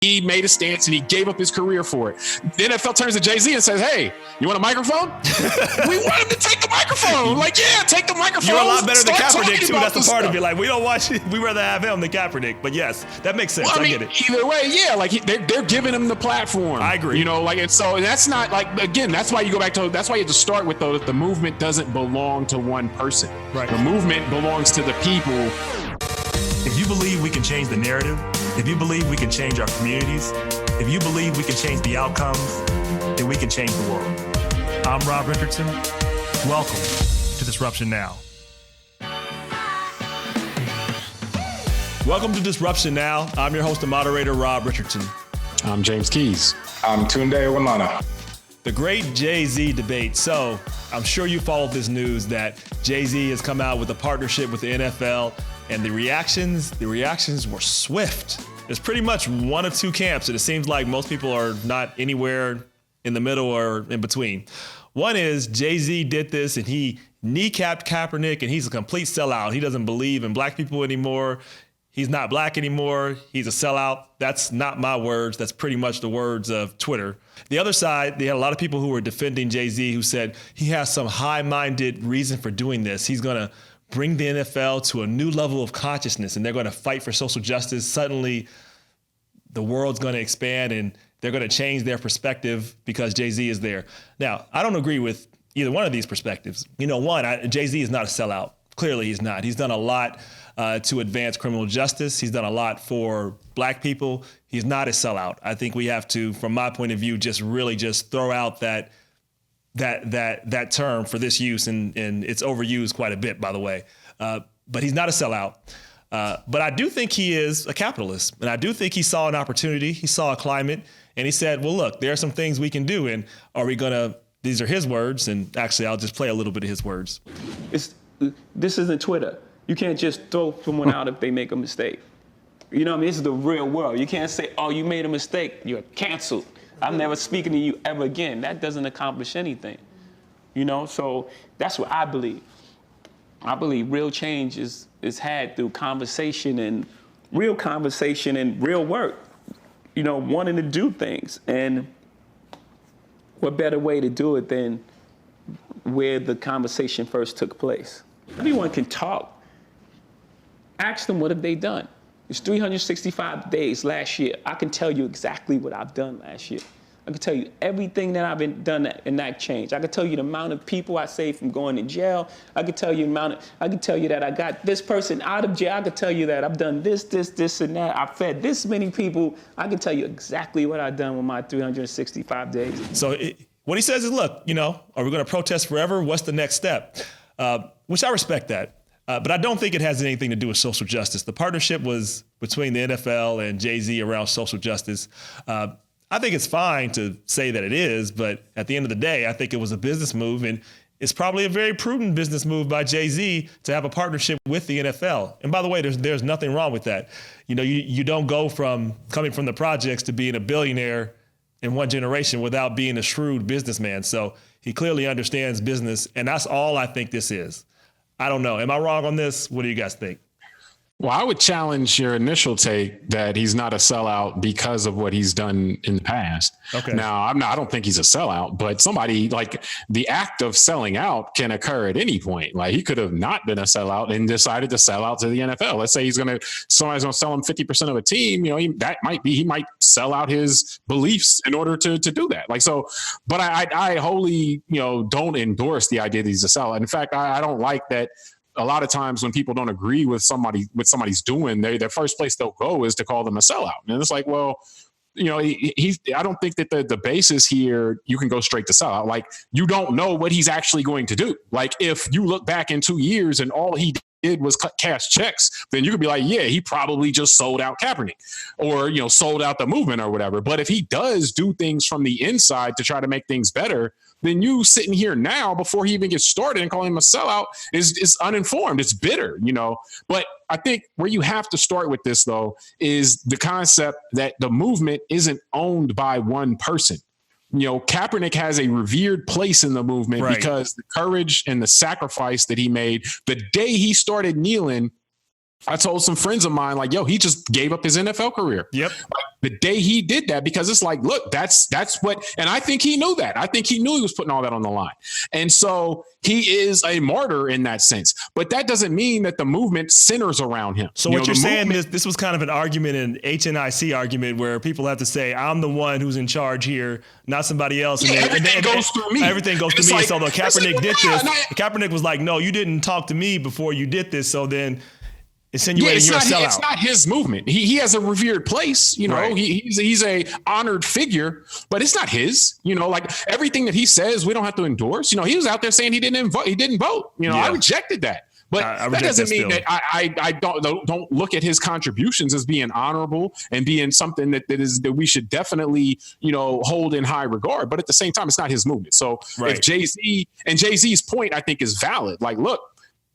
He made a stance and he gave up his career for it. The NFL turns to Jay-Z and says, hey, you want a microphone? We want him to take the microphone. Like, yeah, take the microphone. You're a lot better than Kaepernick, too. That's the part of it. Like, we don't watch it. We'd rather have him than Kaepernick. But yes, that makes sense. Well, I get it. Either way, yeah, like they're giving him the platform. I agree. You know, like, and so that's not like, again, that's why you go back to, that's why you have to start with the movement doesn't belong to one person. Right. The movement belongs to the people. If you believe we can change the narrative, if you believe we can change our communities, if you believe we can change the outcomes, then we can change the world. I'm Rob Richardson. Welcome to Disruption Now. Welcome to Disruption Now. I'm your host and moderator, Rob Richardson. I'm James Keys. I'm Tunde Wamana. The great Jay-Z debate. So I'm sure you followed this news that Jay-Z has come out with a partnership with the NFL, and the reactions were swift. There's pretty much one of two camps, and it seems like most people are not anywhere in the middle or in between. One is Jay-Z did this and he kneecapped Kaepernick, and he's a complete sellout. He doesn't believe in black people anymore. He's not black anymore. He's a sellout. That's not my words. That's pretty much the words of Twitter. The other side, they had a lot of people who were defending Jay-Z who said he has some high-minded reason for doing this. He's going to bring the NFL to a new level of consciousness, and they're going to fight for social justice. Suddenly, the world's going to expand, and they're going to change their perspective because Jay-Z is there. Now, I don't agree with either one of these perspectives. You know, one, Jay-Z is not a sellout. Clearly, he's not. He's done a lot to advance criminal justice. He's done a lot for black people. He's not a sellout. I think we have to, from my point of view, just really just throw out that term for this use, and it's overused quite a bit, by the way. But he's not a sellout. But I do think he is a capitalist, and I do think he saw an opportunity. He saw a climate, and he said, well, look, there are some things we can do, and are we going to, these are his words, and actually I'll just play a little bit of his words. This isn't Twitter. You can't just throw someone out if they make a mistake. You know what I mean? This is the real world. You can't say, oh, you made a mistake, you're canceled. I'm never speaking to you ever again. That doesn't accomplish anything. You know, so that's what I believe. I believe real change is had through conversation and real work. You know, wanting to do things. And what better way to do it than where the conversation first took place? Everyone can talk. Ask them, what have they done? It's 365 days last year. I can tell you exactly what I've done last year. I can tell you everything that I've done in that change. I can tell you the amount of people I saved from going to jail. I can tell you that I got this person out of jail. I can tell you that I've done this, and that. I fed this many people. I can tell you exactly what I've done with my 365 days. So what he says is, look, you know, are we going to protest forever? What's the next step? Which I respect that. But I don't think it has anything to do with social justice. The partnership was between the NFL and Jay-Z around social justice. I think it's fine to say that it is, but at the end of the day, I think it was a business move, and it's probably a very prudent business move by Jay-Z to have a partnership with the NFL. And by the way, there's nothing wrong with that. You know, you don't go from coming from the projects to being a billionaire in one generation without being a shrewd businessman. So he clearly understands business, and that's all I think this is. I don't know. Am I wrong on this? What do you guys think? Well, I would challenge your initial take that he's not a sellout because of what he's done in the past. Okay. Now, I don't think he's a sellout, but somebody, like, the act of selling out can occur at any point. Like, he could have not been a sellout and decided to sell out to the NFL. Let's say somebody's going to sell him 50% of a team. You know, he might sell out his beliefs in order to do that. Like, so, but I wholly, you know, don't endorse the idea that he's a sellout. In fact, I don't like that. A lot of times when people don't agree with somebody's doing, their first place they'll go is to call them a sellout. And it's like, well, you know, I don't think that the basis here, you can go straight to sellout. Like, you don't know what he's actually going to do. Like, if you look back in 2 years and all he did was cut cash checks, then you could be like, yeah, he probably just sold out Kaepernick, or, you know, sold out the movement or whatever. But if he does do things from the inside to try to make things better, then you sitting here now before he even gets started and calling him a sellout is uninformed. It's bitter, you know. But I think where you have to start with this, though, is the concept that the movement isn't owned by one person. You know, Kaepernick has a revered place in the movement, right, because the courage and the sacrifice that he made the day he started kneeling I told some friends of mine, like, yo, he just gave up his NFL career. Yep. Like, the day he did that, because it's like, look, that's what, and I think he knew that. I think he knew he was putting all that on the line. And so he is a martyr in that sense. But that doesn't mean that the movement centers around him. So what you're saying is this was kind of an argument, an HNIC argument, where people have to say, I'm the one who's in charge here, not somebody else. Yeah, everything goes through me. Everything goes through me. Like, so the Kaepernick did this. Kaepernick was like, no, you didn't talk to me before you did this. So then insinuating you're a sellout. It's not his movement. He has a revered place, you know, right. He's a honored figure, but it's not his, you know, like everything that he says, we don't have to endorse. You know, he was out there saying he didn't vote. You know, I rejected that. But that doesn't mean that I don't look at his contributions as being honorable and being something that we should definitely, you know, hold in high regard. But at the same time, it's not his movement. So if Jay-Z's point, I think, is valid. Like, look,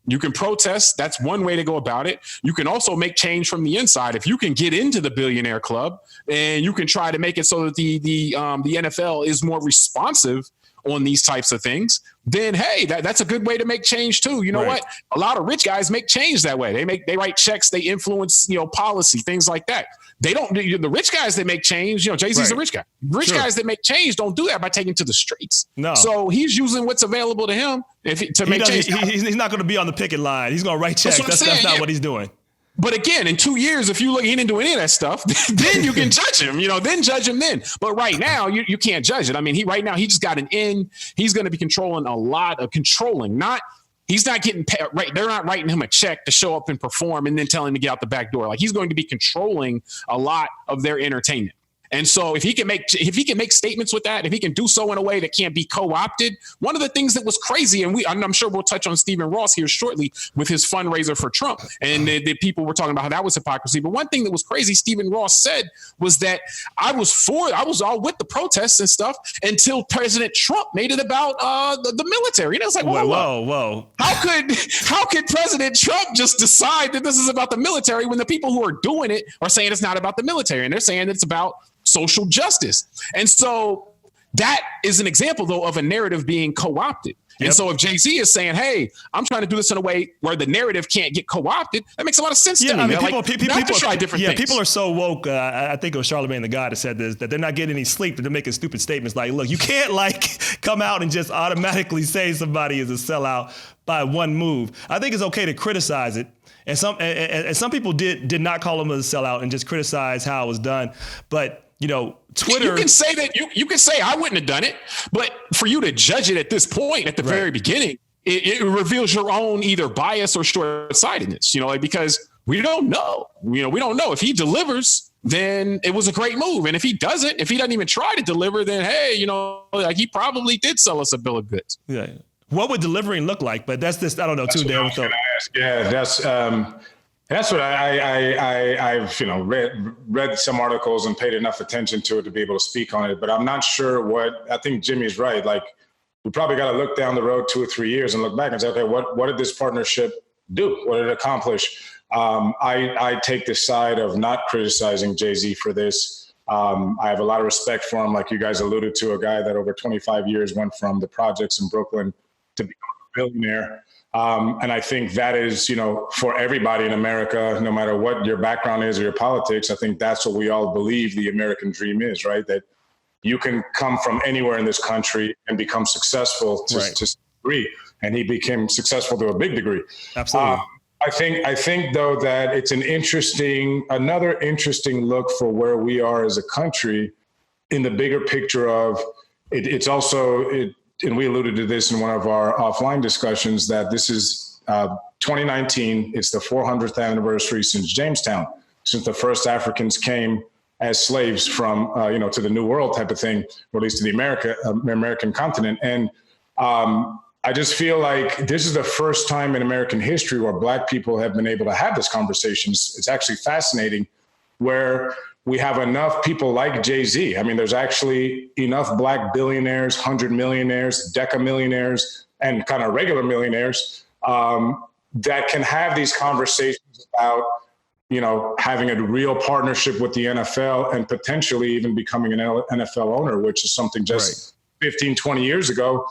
you can protest. That's one way to go about it. You can also make change from the inside. If you can get into the billionaire club and you can try to make it so that the NFL is more responsive on these types of things, then hey, that's a good way to make change too. You know what? A lot of rich guys make change that way. They write checks, they influence, you know, policy, things like that. They don't. The rich guys that make change, you know, Jay-Z's a rich guy. Rich guys that make change don't do that by taking to the streets. No. So he's using what's available to him to make change. He's not going to be on the picket line. He's going to write checks. That's not what he's doing. But again, in 2 years, if you look, he didn't do any of that stuff, then you can judge him, you know, then judge him then. But right now, you can't judge it. I mean, he just got an in. He's going to be controlling a lot of he's not getting paid, right. They're not writing him a check to show up and perform and then tell him to get out the back door. Like, he's going to be controlling a lot of their entertainment. And so if he can make statements with that, if he can do so in a way that can't be co-opted, one of the things that was crazy, and I'm sure we'll touch on Stephen Ross here shortly with his fundraiser for Trump, and the people were talking about how that was hypocrisy. But one thing that was crazy, Stephen Ross said, was that I was all with the protests and stuff until President Trump made it about the military. And it was like, whoa. How could President Trump just decide that this is about the military when the people who are doing it are saying it's not about the military, and they're saying it's about social justice? And so that is an example, though, of a narrative being co-opted. Yep. And so if Jay-Z is saying, hey, I'm trying to do this in a way where the narrative can't get co-opted, that makes a lot of sense to me. I mean, people try different things. People are so woke. I think it was Charlamagne the God that said this, that they're not getting any sleep, that they're making stupid statements like, look, you can't come out and just automatically say somebody is a sellout by one move. I think it's okay to criticize it. And some people did not call him a sellout and just criticize how it was done. But you know, Twitter. You can say that you can say I wouldn't have done it, but for you to judge it at this point, at the very beginning, it reveals your own either bias or short-sightedness. You know, like, because we don't know. You know, we don't know if he delivers, then it was a great move, and if he doesn't even try to deliver, then hey, you know, like, he probably did sell us a bill of goods. Yeah. What would delivering look like? But that's just, I don't know. Too damn. Yeah, that's what I've read some articles and paid enough attention to it to be able to speak on it. But I'm not sure I think Jimmy's right. Like, we probably got to look down the road 2 or 3 years and look back and say, okay, what did this partnership do? What did it accomplish? I take the side of not criticizing Jay-Z for this. I have a lot of respect for him. Like you guys alluded to, a guy that over 25 years went from the projects in Brooklyn to become a billionaire. And I think that is, you know, for everybody in America, no matter what your background is or your politics, I think that's what we all believe the American dream is, right? That you can come from anywhere in this country and become successful to a degree. And he became successful to a big degree. Absolutely. I think though that it's another interesting look for where we are as a country in the bigger picture of it's also, and we alluded to this in one of our offline discussions, that this is 2019. It's the 400th anniversary since Jamestown, since the first Africans came as slaves from, to the New World type of thing, or at least to the American continent. And I just feel like this is the first time in American history where Black people have been able to have this conversation. It's actually fascinating, where we have enough people like Jay-Z. I mean, there's actually enough Black billionaires, 100 millionaires, deca millionaires, and kind of regular millionaires that can have these conversations about, you know, having a real partnership with the NFL and potentially even becoming an NFL owner, which is something just 15, 20 years ago.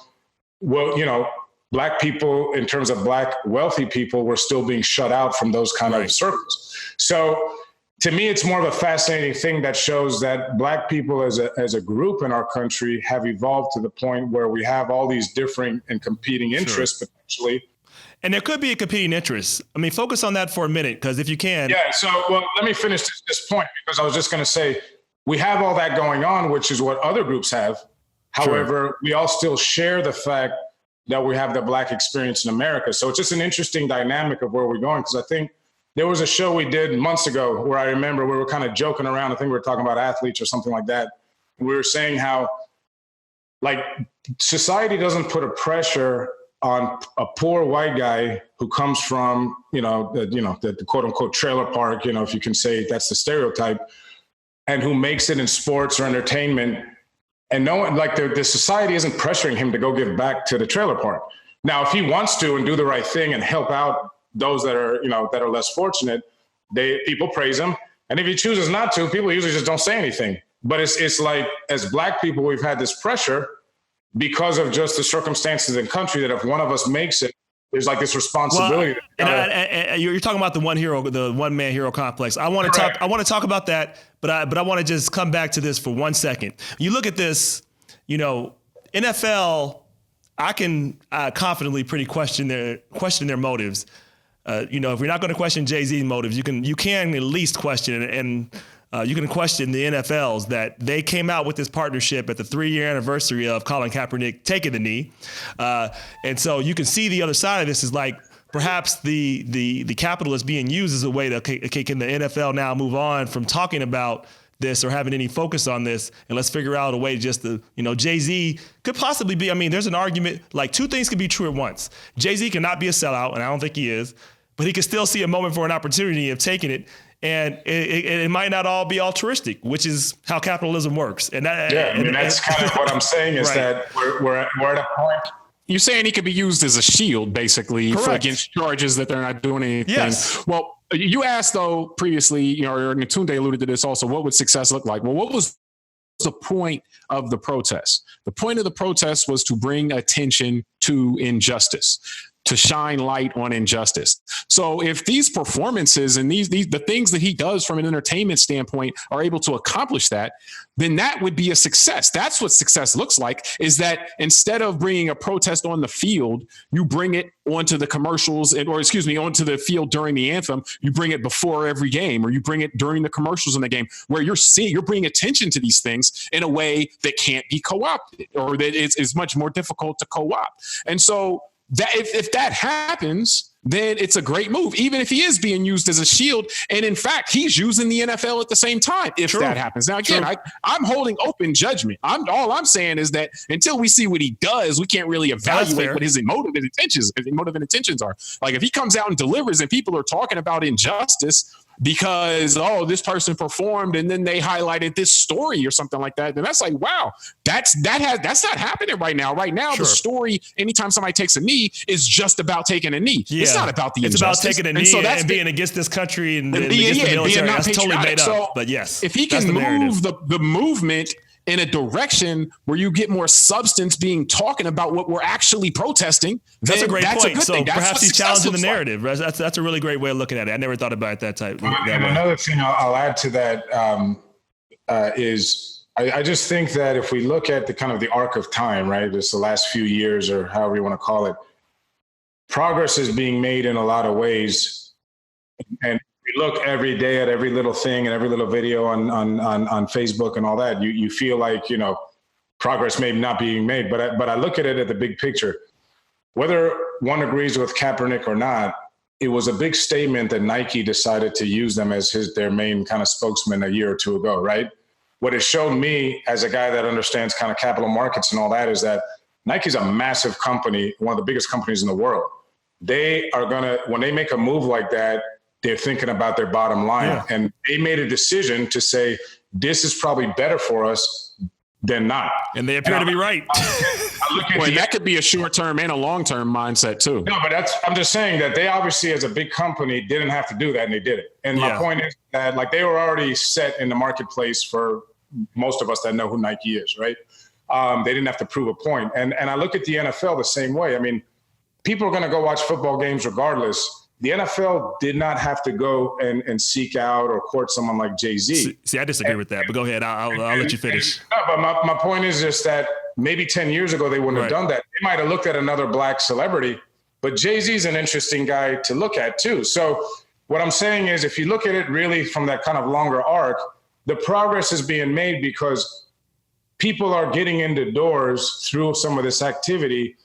Well, you know, Black people, in terms of Black wealthy people, were still being shut out from those kind of circles. So to me, it's more of a fascinating thing that shows that Black people as a group in our country have evolved to the point where we have all these different and competing interests potentially. And there could be a competing interest. I mean, focus on that for a minute, because if you can. Yeah, so, well, let me finish this point, because I was just going to say, we have all that going on, which is what other groups have. However, we all still share the fact that we have the Black experience in America. So it's just an interesting dynamic of where we're going, because I think there was a show we did months ago where I remember we were kind of joking around. I think we were talking about athletes or something like that. We were saying how, like, society doesn't put a pressure on a poor white guy who comes from, the quote unquote trailer park, if you can say that's the stereotype, and who makes it in sports or entertainment. And no one, like, the society isn't pressuring him to go give back to the trailer park. Now, if he wants to and do the right thing and help out those that are, that are less fortunate, people praise him. And if he chooses not to, people usually just don't say anything. But it's like, as Black people, we've had this pressure because of just the circumstances in the country, that if one of us makes it, there's like this responsibility. Well, and you're talking about the one man hero complex. I want to talk about that, but I want to just come back to this for 1 second. You look at this, NFL, I can confidently pretty question their motives. If you're not going to question Jay-Z's motives, you can at least question it, and you can question the NFL's, that they came out with this partnership at the 3-year anniversary of Colin Kaepernick taking the knee. And so you can see the other side of this is like, perhaps the capital is being used as a way to, can the NFL now move on from talking about this or having any focus on this, and let's figure out a way just to, Jay-Z could possibly be, there's an argument, like, two things could be true at once. Jay-Z cannot be a sellout, and I don't think he is, but he could still see a moment for an opportunity of taking it. And it might not all be altruistic, which is how capitalism works. And that's kind of what I'm saying is that we're at a point. You're saying he could be used as a shield, basically, against charges that they're not doing anything. Yes. Well, you asked, though, previously, or Natunde alluded to this also, what would success look like? Well, what was the point of the protest? The point of the protest was to bring attention to injustice, to shine light on injustice. So if these performances and the things that he does from an entertainment standpoint are able to accomplish that, then that would be a success. That's what success looks like, is that instead of bringing a protest on the field, you bring it onto the commercials, onto the field during the anthem. You bring it before every game, or you bring it during the commercials in the game, where you're bringing attention to these things in a way that can't be co-opted, or that is much more difficult to co-opt. And so that if that happens, then it's a great move, even if he is being used as a shield. And in fact, he's using the NFL at the same time if that happens. Now, again, I'm holding open judgment. All I'm saying is that until we see what he does, we can't really evaluate what his motive and intentions are. Like, if he comes out and delivers and people are talking about injustice because, this person performed and then they highlighted this story or something like that, then that's like, wow, that's not happening right now. Right now, the story, anytime somebody takes a knee, is just about taking a knee. Yeah. It's not about the injustice. It's about taking a knee and being against this country and against the military. That's totally made up. So, but yes, if he can move the movement in a direction where you get more substance being talking about what we're actually protesting, that's a great point. So perhaps he's challenging the narrative. That's a really great way of looking at it. I never thought about it that type. Another thing I'll add to that is I just think that if we look at the arc of time, right, just the last few years or however you want to call it, progress is being made in a lot of ways. And we look every day at every little thing and every little video on Facebook and all that. You feel like, progress may not be being made, but I look at it at the big picture. Whether one agrees with Kaepernick or not, it was a big statement that Nike decided to use them as their main kind of spokesman a year or two ago, right? What it showed me as a guy that understands kind of capital markets and all that is that Nike's a massive company, one of the biggest companies in the world. They are when they make a move like that, they're thinking about their bottom line. Yeah. And they made a decision to say, this is probably better for us than not. And they appear to be right. That could be a short-term and a long-term mindset too. No, but I'm just saying that they obviously, as a big company, didn't have to do that, and they did it. And my point is that, like, they were already set in the marketplace for most of us that know who Nike is, right? They didn't have to prove a point. And I look at the NFL the same way. I mean, people are going to go watch football games regardless. The NFL did not have to go and seek out or court someone like Jay-Z. See, I disagree with that, but go ahead. I'll let you finish. No, but my point is just that maybe 10 years ago, they wouldn't have done that. They might have looked at another black celebrity, but Jay-Z is an interesting guy to look at too. So what I'm saying is, if you look at it really from that kind of longer arc, the progress is being made because people are getting into doors through some of this activity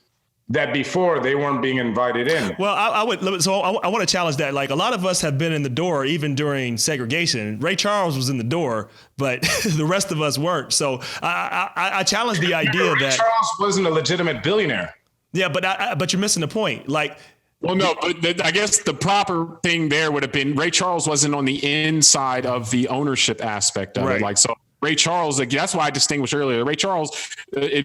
that before they weren't being invited in. Well, I want to challenge that. Like, a lot of us have been in the door even during segregation. Ray Charles was in the door, but the rest of us weren't. So I challenge the idea Ray that Charles wasn't a legitimate billionaire. Yeah, but you're missing the point. Like, well, no, but I guess the proper thing there would have been Ray Charles wasn't on the inside of the ownership aspect of it. Like, so Ray Charles, like, that's why I distinguished earlier. Ray Charles,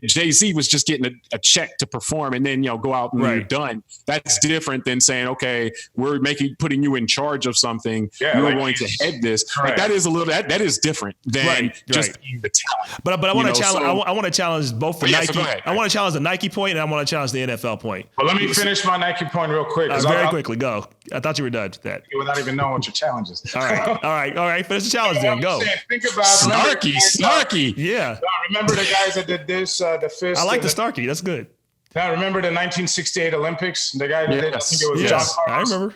Jay-Z was just getting a check to perform and then, go out and you're done. That's different than saying, okay, we're putting you in charge of something. You're going to head this. Like, that is that is different than just being the talent. But I want to challenge. I want to challenge both the Nike. So I want to challenge the Nike point and I want to challenge the NFL point. Well, let me finish my Nike point real quick. Very quickly, go. I thought you were done with that. Without even knowing what your challenge is. All right. Finish the challenge then. Go. Think about Snarky. Yeah. Remember the guys that did this, the fist. I like the Snarky. That's good. Now, remember the 1968 Olympics? The guy that did, I think it was John Carlos. I remember.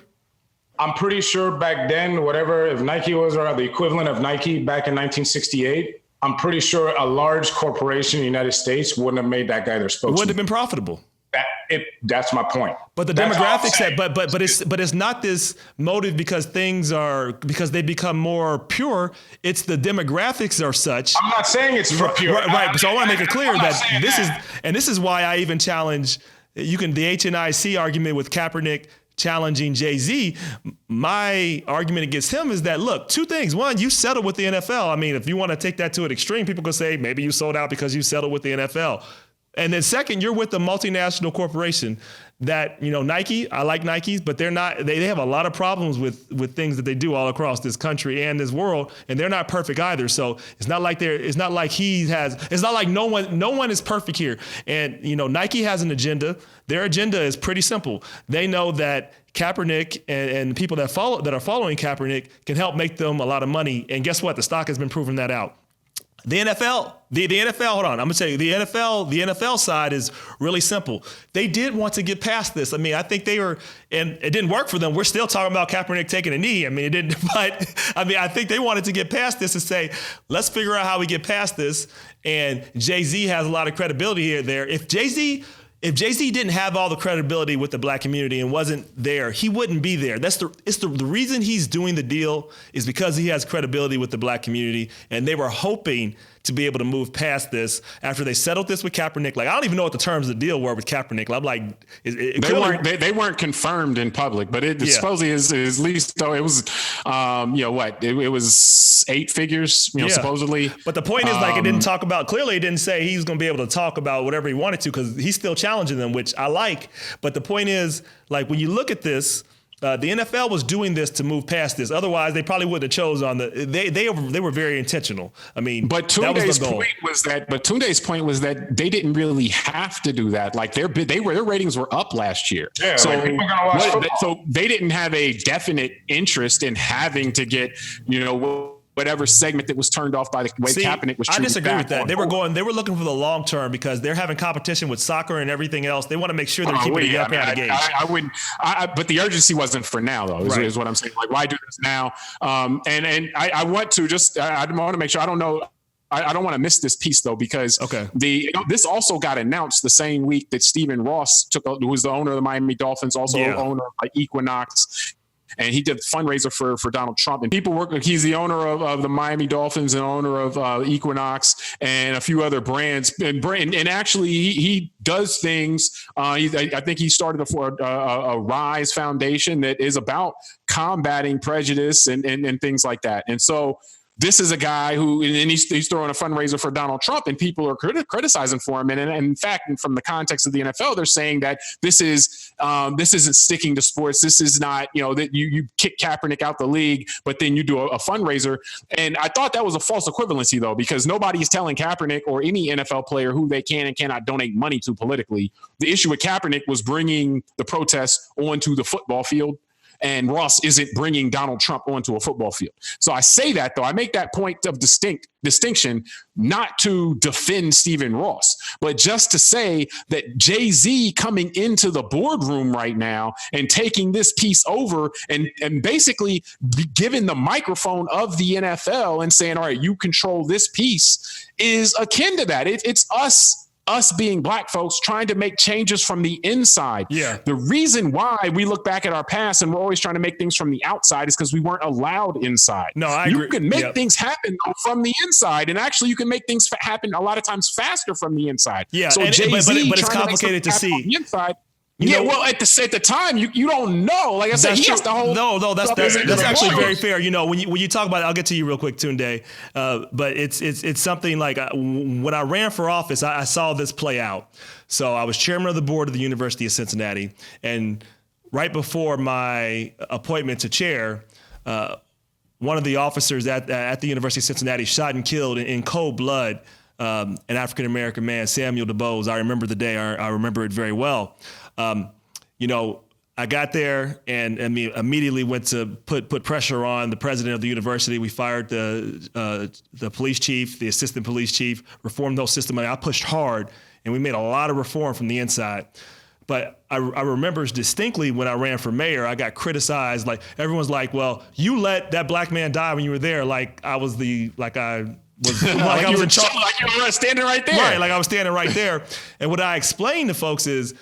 I'm pretty sure back then, if Nike was or the equivalent of Nike back in 1968, I'm pretty sure a large corporation in the United States wouldn't have made that guy their spokesman. Wouldn't have been profitable. That's my point. But the demographics but it's not this motive because they become more pure. It's the demographics are such. I'm not saying it's for pure. Right. So I want to make it clear that this is why I even challenge the HNIC argument with Kaepernick challenging Jay-Z. My argument against him is that, look, two things. One, you settled with the NFL. I mean, if you want to take that to an extreme, people could say maybe you sold out because you settled with the NFL. And then second, you're with a multinational corporation that, Nike, I like Nikes, but they have a lot of problems with things that they do all across this country and this world, and they're not perfect either. So it's not like no one is perfect here. And, Nike has an agenda. Their agenda is pretty simple. They know that Kaepernick and people that are following Kaepernick can help make them a lot of money. And guess what? The stock has been proving that out. The NFL, the NFL, hold on. I'm going to tell you, the NFL side is really simple. They did want to get past this. I mean, I think they were, and it didn't work for them. We're still talking about Kaepernick taking a knee. I mean, it didn't, but I mean, I think they wanted to get past this and say, let's figure out how we get past this. And Jay-Z has a lot of credibility here, there. If Jay-Z didn't have all the credibility with the black community and wasn't there, he wouldn't be there. The reason he's doing the deal is because he has credibility with the black community, and they were hoping to be able to move past this after they settled this with Kaepernick. Like, I don't even know what the terms of the deal were with Kaepernick. I'm like, they weren't confirmed in public, but it supposedly is at least, though, it was, it was 8 figures, supposedly. But the point is, it didn't talk about, clearly it didn't say he was going to be able to talk about whatever he wanted to, because he's still challenging them, which I like. But the point is, like, when you look at this, the NFL was doing this to move past this. Otherwise, they probably would have chose on they were very intentional. I mean, but Tunde's point was that they didn't really have to do that. Like, their ratings were up last year. Yeah, so they didn't have a definite interest in having to get, whatever segment that was turned off by the way Kaepernick was treated. I disagree with that. They were looking for the long term because they're having competition with soccer and everything else. They want to make sure they're keeping it up out of gauge. I wouldn't. But the urgency wasn't for now, though. Is what I'm saying. Like, why do this now? And I want to I want to make sure. I don't know. I don't want to miss this piece, though, because this also got announced the same week that Stephen Ross who was the owner of the Miami Dolphins, also owner of Equinox. And he did a fundraiser for Donald Trump. And he's the owner of the Miami Dolphins and owner of Equinox and a few other brands. And actually, he does things. I think he started a Rise Foundation that is about combating prejudice and things like that. And so this is a guy who, and he's throwing a fundraiser for Donald Trump, and people are criticizing for him. And in fact, from the context of the NFL, they're saying that this isn't sticking to sports. This is not, that you kick Kaepernick out the league, but then you do a fundraiser. And I thought that was a false equivalency, though, because nobody's telling Kaepernick or any NFL player who they can and cannot donate money to politically. The issue with Kaepernick was bringing the protests onto the football field. And Ross isn't bringing Donald Trump onto a football field. So I say that, though. I make that point of distinction, not to defend Stephen Ross, but just to say that Jay-Z coming into the boardroom right now and taking this piece over and basically giving the microphone of the NFL and saying, all right, you control this piece is akin to that. It's us being black folks trying to make changes from the inside. Yeah. The reason why we look back at our past and we're always trying to make things from the outside is because we weren't allowed inside. No, I agree. You can make things happen from the inside, and actually you can make things happen a lot of times faster from the inside. Yeah, so but it's complicated to see. The inside. Well, at the time, you don't know. Like I said, he has to hold. No, that's actually very fair. When you talk about it, I'll get to you real quick, Tunde. But it's something like when I ran for office, I saw this play out. So I was chairman of the board of the University of Cincinnati, and right before my appointment to chair, one of the officers at the University of Cincinnati shot and killed in cold blood an African American man, Samuel DuBose. I remember the day. I remember it very well. I got there and immediately went to put pressure on the president of the university. We fired the police chief, the assistant police chief, reformed the whole system. I pushed hard, and we made a lot of reform from the inside. But I remember distinctly when I ran for mayor, I got criticized. Like everyone's like, "Well, you let that black man die when you were there." Like I was like I was in charge. Like you were standing right there. Right, like I was standing right there. And what I explained to folks is,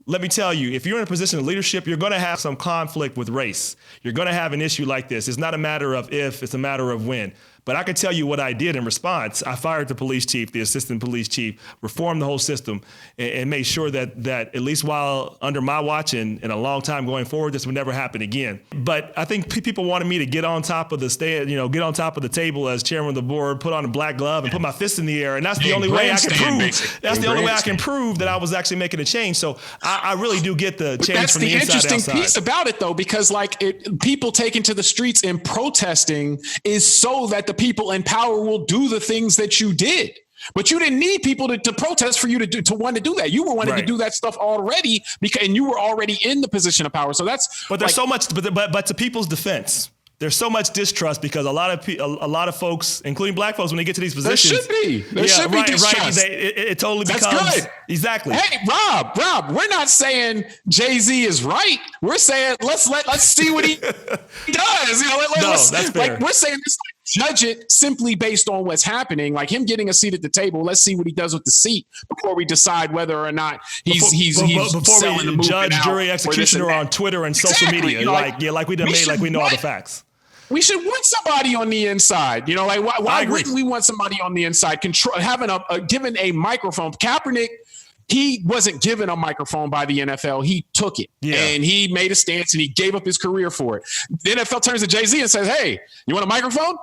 let me tell you, if you're in a position of leadership, you're going to have some conflict with race. You're going to have an issue like this. It's not a matter of if, it's a matter of when. But I can tell you what I did in response. I fired the police chief, the assistant police chief, reformed the whole system, and made sure that at least while under my watch and a long time going forward, this would never happen again. But I think people wanted me to get on top of get on top of the table as chairman of the board, put on a black glove and put my fist in the air. And that's the only way I can prove. That's the only way I can prove that I was actually making a change. So I really do get the change from the inside outside. That's the interesting piece about it, though, because people taking to the streets and protesting is so that the people in power will do the things that you did. But you didn't need people to protest for you to want to do that. You were wanting to do that stuff already and you were already in the position of power. So that's. But there's so much. But to people's defense, there's so much distrust because a lot of folks, including black folks, when they get to these positions, there should be distrust. It totally becomes. That's good. Exactly. Hey, Rob, we're not saying Jay-Z is right. We're saying let's see what he does. That's fair. We're saying this. Judge it simply based on what's happening, like him getting a seat at the table. Let's see what he does with the seat before we decide whether or not he's before we judge, jury, executioner on Twitter and social media. Like we done made like we know all the facts. We should want somebody on the inside. Why wouldn't we want somebody on the inside having given a microphone? Kaepernick, he wasn't given a microphone by the NFL. He took it and he made a stance and he gave up his career for it. The NFL turns to Jay-Z and says, "Hey, you want a microphone?"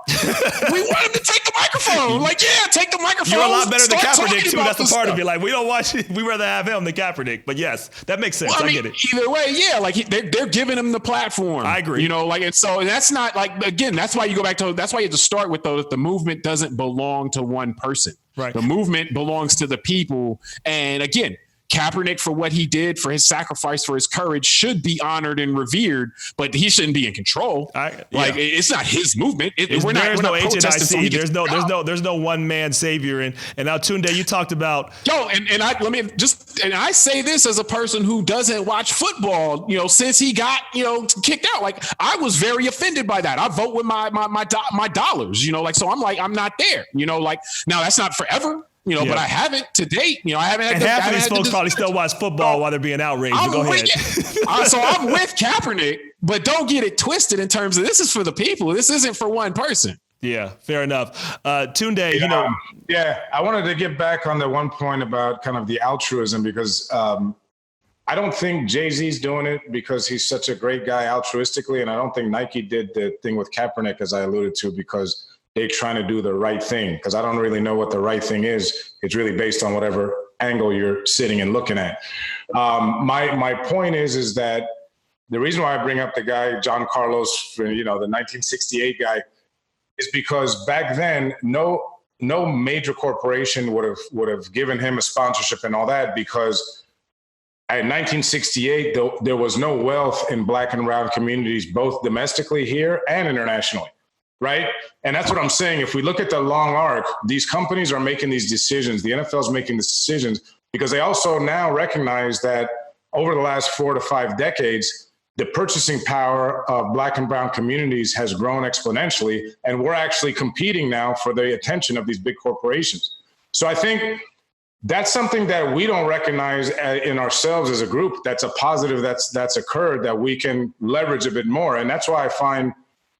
We want him to take the microphone. Take the microphone. You're a lot better than Kaepernick too. That's the part of it. Like we don't watch it. We rather have him than Kaepernick. But yes, that makes sense. I get it. Either way, they're giving him the platform. I agree. And that's not again. That's why you go back to. That's why you have to start with that the movement doesn't belong to one person. Right. The movement belongs to the people. And again, Kaepernick, for what he did, for his sacrifice, for his courage, should be honored and revered, but he shouldn't be in control. It's not his movement. There's no HNIC. There's no one man savior. And now Tunde, you talked about I say this as a person who doesn't watch football, since he got, kicked out. Like I was very offended by that. I vote with my dollars, so I'm not there, now that's not forever. But I haven't to date. I haven't had. And half of these folks probably still watch football while they're being outraged. Go ahead. So I'm with Kaepernick, but don't get it twisted in terms of this is for the people. This isn't for one person. Yeah, fair enough. Tunde, I wanted to get back on the one point about kind of the altruism because I don't think Jay-Z's doing it because he's such a great guy altruistically, and I don't think Nike did the thing with Kaepernick, as I alluded to, because they're trying to do the right thing, because I don't really know what the right thing is. It's really based on whatever angle you're sitting and looking at. My point is that the reason why I bring up the guy, John Carlos, the 1968 guy, is because back then, no major corporation would have given him a sponsorship and all that, because in 1968, there was no wealth in Black and brown communities, both domestically here and internationally. Right. And that's what I'm saying. If we look at the long arc, these companies are making these decisions. The NFL is making these decisions because they also now recognize that over the last 4 to 5 decades, the purchasing power of Black and brown communities has grown exponentially. And we're actually competing now for the attention of these big corporations. So I think that's something that we don't recognize in ourselves as a group. That's a positive that's occurred that we can leverage a bit more. And that's why I find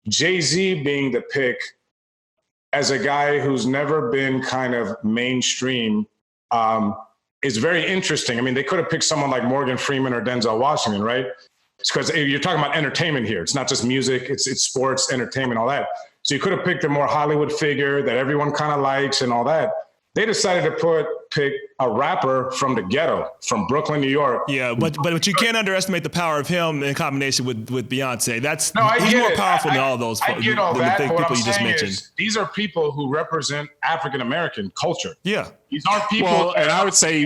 Jay-Z being the pick as a guy who's never been kind of mainstream is very interesting. I mean, they could have picked someone like Morgan Freeman or Denzel Washington, right? It's because you're talking about entertainment here. It's not just music, it's sports, entertainment, all that. So you could have picked a more Hollywood figure that everyone kind of likes and all that. They decided to pick a rapper from the ghetto, from Brooklyn, New York. Yeah, but you can't underestimate the power of him in combination with Beyonce. He's more it. powerful than all those I get all that, people what I'm you just saying mentioned. is, these are people who represent African-American culture. Yeah. These aren't people. Well, and I would say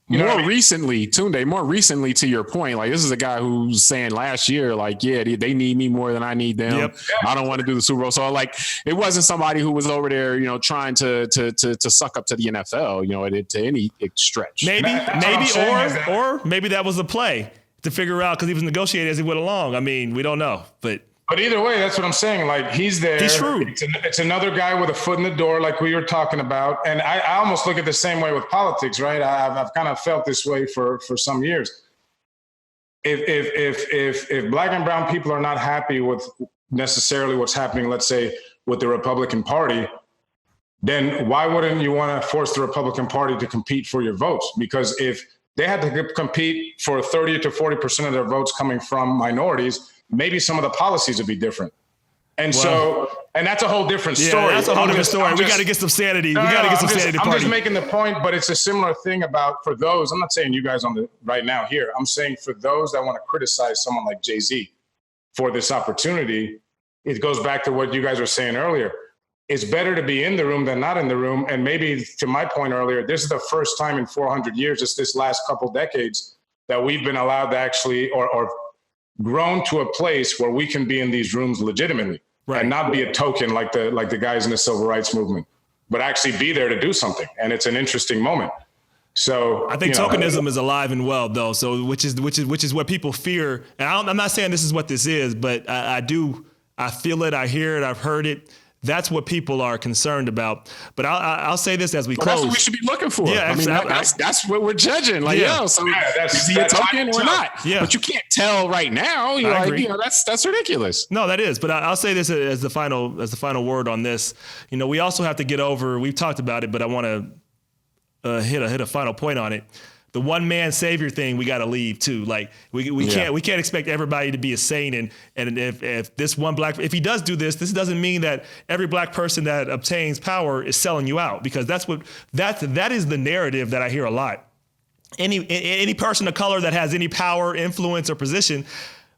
recently, Tunde, more recently to your point, like this is a guy who's saying last year, like, yeah, they need me more than I need them. Yep. I don't want to do the Super Bowl. So like, it wasn't somebody who was over there, trying to suck up to the NFL, to any stretch. Maybe, or maybe that was a play to figure out because he was negotiating as he went along. I mean, we don't know, but either way, that's what I'm saying. Like, he's there. He's shrewd. It's another guy with a foot in the door, like we were talking about. And I almost look at the same way with politics, right? I've kind of felt this way for some years. If Black and brown people are not happy with necessarily what's happening, let's say, with the Republican Party, then why wouldn't you want to force the Republican Party to compete for your votes? Because if they had to compete for 30 to 40% of their votes coming from minorities, maybe some of the policies would be different. And and that's a whole different story. Yeah, that's a whole different story. We got to get some sanity. We got to get some sanity. I'm just making the point, but it's a similar thing for those. I'm not saying you guys right now here. I'm saying for those that want to criticize someone like Jay-Z for this opportunity, it goes back to what you guys were saying earlier. It's better to be in the room than not in the room. And maybe to my point earlier, this is the first time in 400 years, just this last couple decades, that we've been allowed to actually, or grown to a place where we can be in these rooms legitimately, right, and not be a token like the guys in the civil rights movement, but actually be there to do something. And it's an interesting moment. So I think tokenism is alive and well, though. So which is what people fear. And I'm not saying this is what this is, but I feel it, I hear it, I've heard it. That's what people are concerned about. But I'll say this as we close. That's what we should be looking for. Yeah, I mean, that's what we're judging. Like, is he a token or not? Yeah. But you can't tell right now. I agree. That's ridiculous. No, that is. But I'll say this as the final word on this. We also have to get over. We've talked about it, but I want to hit a final point on it. The one man savior thing we got to leave too. Like we can't expect everybody to be a saint. And if this one if he does do this doesn't mean that every black person that obtains power is selling you out, because that is the narrative that I hear a lot. Any person of color that has any power, influence, or position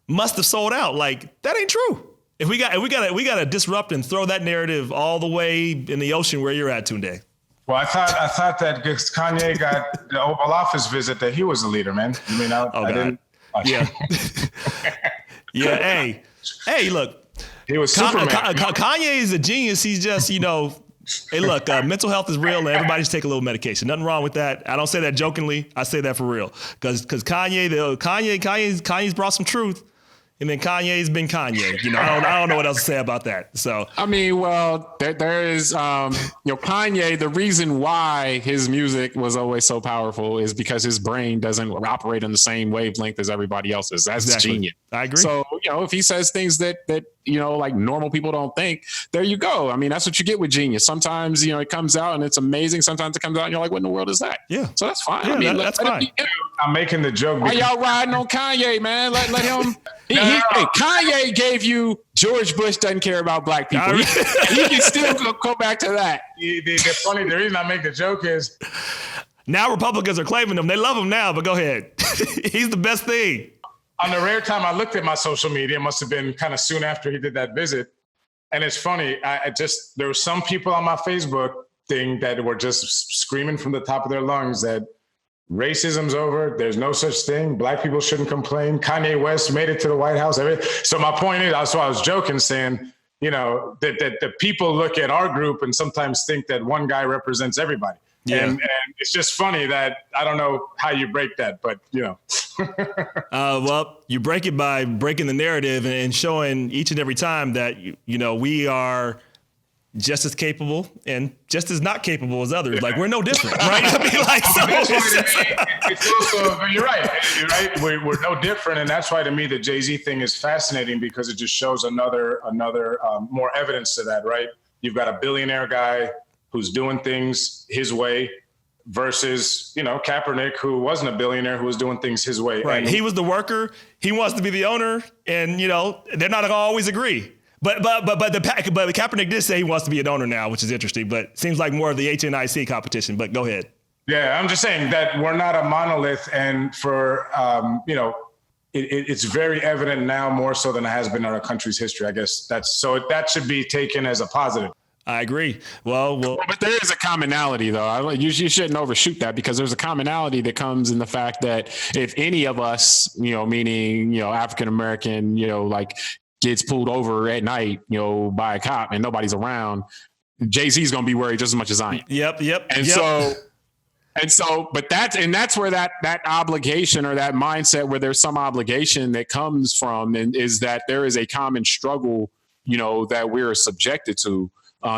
must have sold out. Like, that ain't true. If we got to disrupt and throw that narrative all the way in the ocean where you're at, Tunde. Well, I thought that because Kanye got the Oval Office visit that he was the leader, man. I mean, I didn't. Yeah. Yeah. Hey, look. He was Superman. Kanye is a genius. He's just, hey, look, mental health is real, and everybody should take a little medication. Nothing wrong with that. I don't say that jokingly. I say that for real. Because Kanye's brought some truth. And then Kanye's been Kanye. I don't know what else to say about that. So I mean, well, there is, Kanye. The reason why his music was always so powerful is because his brain doesn't operate on the same wavelength as everybody else's. That's genius. I agree. So if he says things that like normal people don't think, there you go. I mean, that's what you get with genius. Sometimes, it comes out and it's amazing. Sometimes it comes out and you're like, what in the world is that? Yeah. So that's fine. Yeah, I mean, that's fine. I'm making the joke. Why y'all riding on Kanye, man? Let him. Hey, Kanye gave you George Bush doesn't care about black people. He can still go back to that. The reason I make the joke is now Republicans are claiming him. They love him now, but go ahead. He's the best thing. On the rare time I looked at my social media, it must have been kind of soon after he did that visit. And it's funny, there were some people on my Facebook thing that were just screaming from the top of their lungs that racism's over. There's no such thing. Black people shouldn't complain. Kanye West made it to the White House. So my point is, that's why I was joking, saying, that the people look at our group and sometimes think that one guy represents everybody. Yeah. And it's just funny that I don't know how you break that, but well, you break it by breaking the narrative and showing each and every time that, we are just as capable and just as not capable as others. Like, we're no different, right? I mean, it's also, you're right. We're no different. And that's why, to me, the Jay-Z thing is fascinating, because it just shows another more evidence to that, right? You've got a billionaire guy who's doing things his way versus, Kaepernick, who wasn't a billionaire, who was doing things his way. Right. And he was the worker. He wants to be the owner, and, they're not going to always agree. But Kaepernick did say he wants to be an owner now, which is interesting, but seems like more of the HNIC competition. But go ahead. Yeah, I'm just saying that we're not a monolith, and for, it's very evident now, more so than it has been in our country's history. I guess that should be taken as a positive. I agree. Well, but there is a commonality, though. You shouldn't overshoot that, because there's a commonality that comes in the fact that if any of us, meaning, African American, like gets pulled over at night, by a cop and nobody's around, Jay-Z's going to be worried just as much as I am. Yep. But that's where that obligation, or that mindset where there's some obligation that comes from, and is that there is a common struggle, that we're subjected to.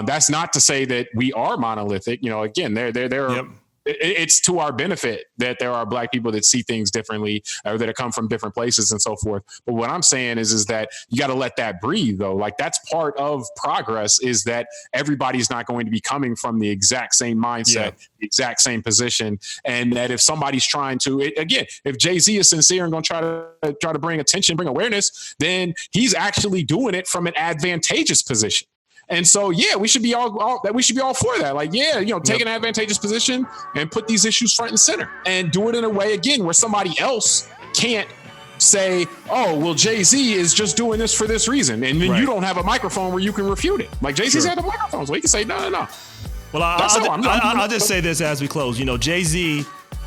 That's not to say that we are monolithic. Again, there are, it's to our benefit that there are black people that see things differently, or that come from different places and so forth. But what I'm saying is that you got to let that breathe, though. Like, that's part of progress, is that everybody's not going to be coming from the exact same mindset, the exact same position. And that if somebody's trying to, if Jay-Z is sincere and going to try to bring attention, bring awareness, then he's actually doing it from an advantageous position. And so, we should be all for that. Like, take an advantageous position and put these issues front and center, and do it in a way, again, where somebody else can't say, oh, well, Jay-Z is just doing this for this reason. And then you don't have a microphone where you can refute it. Like, Jay-Z's had a microphone, so he can say, no. Well, I'll just say this as we close. Jay-Z,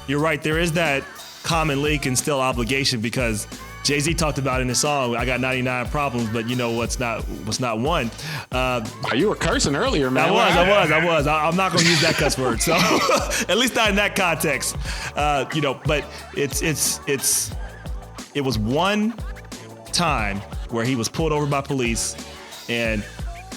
you're right. There is that common link and still obligation, because Jay-Z talked about in his song, I got 99 problems, but what's not one. You were cursing earlier, man. I was. I'm not going to use that cuss word. So at least not in that context. But it was one time where he was pulled over by police, and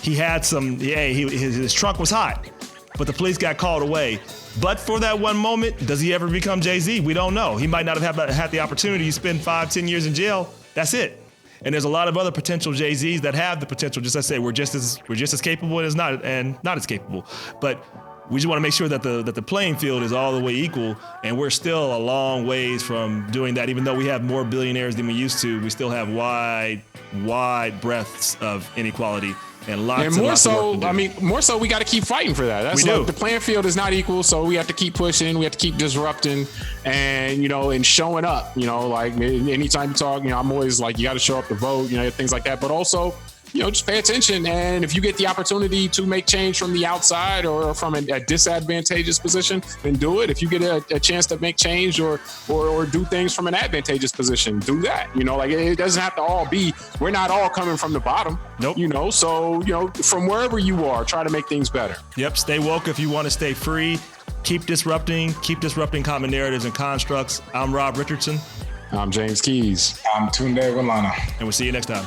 he had his trunk was hot, but the police got called away. But for that one moment, does he ever become Jay-Z? We don't know. He might not have had the opportunity to spend 5-10 years in jail. That's it. And there's a lot of other potential Jay-Z's that have the potential. Just as I say, we're just as capable as not as capable. But we just want to make sure that the playing field is all the way equal, and we're still a long ways from doing that. Even though we have more billionaires than we used to, we still have wide breadths of inequality. And more so, we got to keep fighting for that. That's the playing field is not equal, so we have to keep pushing. We have to keep disrupting, and and showing up. Like, anytime you talk, I'm always like, you got to show up to vote, things like that. But also, just pay attention. And if you get the opportunity to make change from the outside or from a disadvantageous position, then do it. If you get a chance to make change or do things from an advantageous position, do that. Like, it doesn't have to all be, we're not all coming from the bottom. Nope. So, from wherever you are, try to make things better. Yep. Stay woke if you want to stay free. Keep disrupting common narratives and constructs. I'm Rob Richardson. I'm James Keys. I'm Tunde Walana. And we'll see you next time.